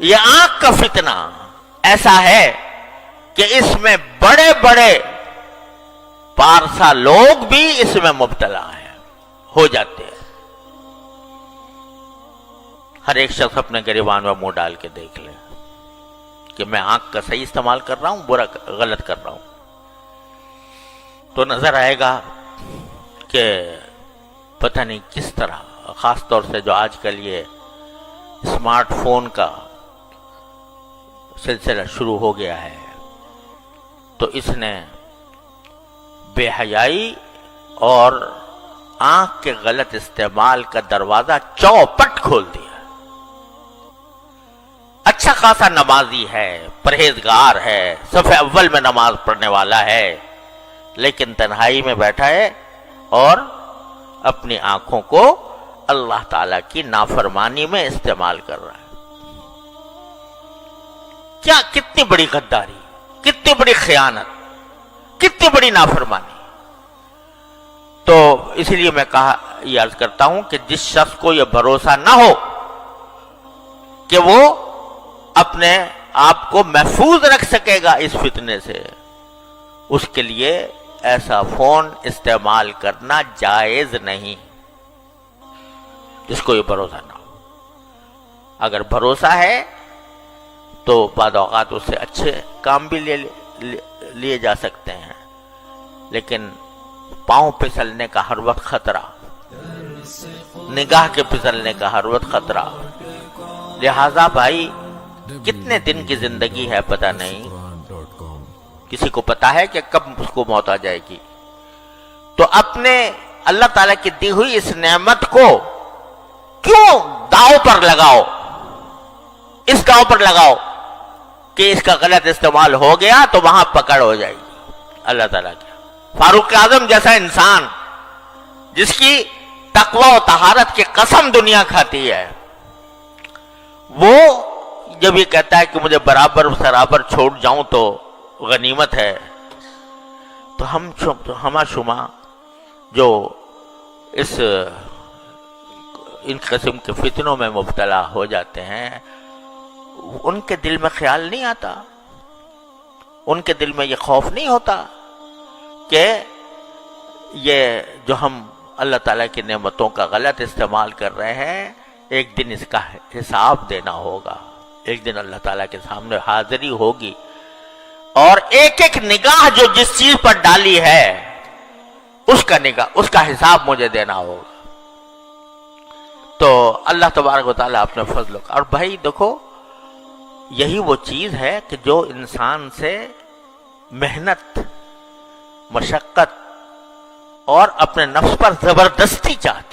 یہ آنکھ کا فتنہ ایسا ہے کہ اس میں بڑے بڑے پارسا لوگ بھی اس میں مبتلا ہیں، ہو جاتے ہیں۔ ہر ایک شخص اپنے گریبان میں منہ ڈال کے دیکھ لے کہ میں آنکھ کا صحیح استعمال کر رہا ہوں، برا غلط کر رہا ہوں، تو نظر آئے گا کہ پتہ نہیں کس طرح، خاص طور سے جو آج کل یہ اسمارٹ فون کا سلسلہ شروع ہو گیا ہے، تو اس نے بے حیائی اور آنکھ کے غلط استعمال کا دروازہ چوپٹ کھول دیا۔ اچھا خاصا نمازی ہے، پرہیزگار ہے، صف اول میں نماز پڑھنے والا ہے، لیکن تنہائی میں بیٹھا ہے اور اپنی آنکھوں کو اللہ تعالی کی نافرمانی میں استعمال کر رہا ہے۔ کیا کتنی بڑی غداری، کتنی بڑی خیانت، کتنی بڑی نافرمانی۔ تو اسی لیے میں یہ عرض کرتا ہوں کہ جس شخص کو یہ بھروسہ نہ ہو کہ وہ اپنے آپ کو محفوظ رکھ سکے گا اس فتنے سے، اس کے لیے ایسا فون استعمال کرنا جائز نہیں، جس کو یہ بھروسہ نہ ہو۔ اگر بھروسہ ہے تو بعض اوقات اس سے اچھے کام بھی لیے جا سکتے ہیں، لیکن پاؤں پھسلنے کا ہر وقت خطرہ، نگاہ کے پھسلنے کا ہر وقت خطرہ۔ لہذا بھائی کتنے دن کی زندگی ہے پتہ نہیں، کسی کو پتا ہے کہ کب اس کو موت آ جائے گی، تو اپنے اللہ تعالیٰ کی دی ہوئی اس نعمت کو کیوں داؤ پر لگاؤ، اس داؤ پر لگاؤ کہ اس کا غلط استعمال ہو گیا تو وہاں پکڑ ہو جائے گی اللہ تعالیٰ کی۔ فاروق اعظم جیسا انسان جس کی تقوی و طہارت کی قسم دنیا کھاتی ہے، وہ جب یہ کہتا ہے کہ مجھے برابر سرابر چھوڑ جاؤں تو غنیمت ہے، تو ہما شما جو ان قسم کے فتنوں میں مبتلا ہو جاتے ہیں، ان کے دل میں خیال نہیں آتا، ان کے دل میں یہ خوف نہیں ہوتا کہ یہ جو ہم اللہ تعالیٰ کی نعمتوں کا غلط استعمال کر رہے ہیں، ایک دن اس کا حساب دینا ہوگا، ایک دن اللہ تعالیٰ کے سامنے حاضری ہوگی، اور ایک ایک نگاہ جو جس چیز پر ڈالی ہے اس کا حساب مجھے دینا ہوگا۔ تو اللہ تبارک و تعالیٰ اپنے فضل اور بھائی دیکھو، یہی وہ چیز ہے کہ جو انسان سے محنت، مشقت اور اپنے نفس پر زبردستی چاہتا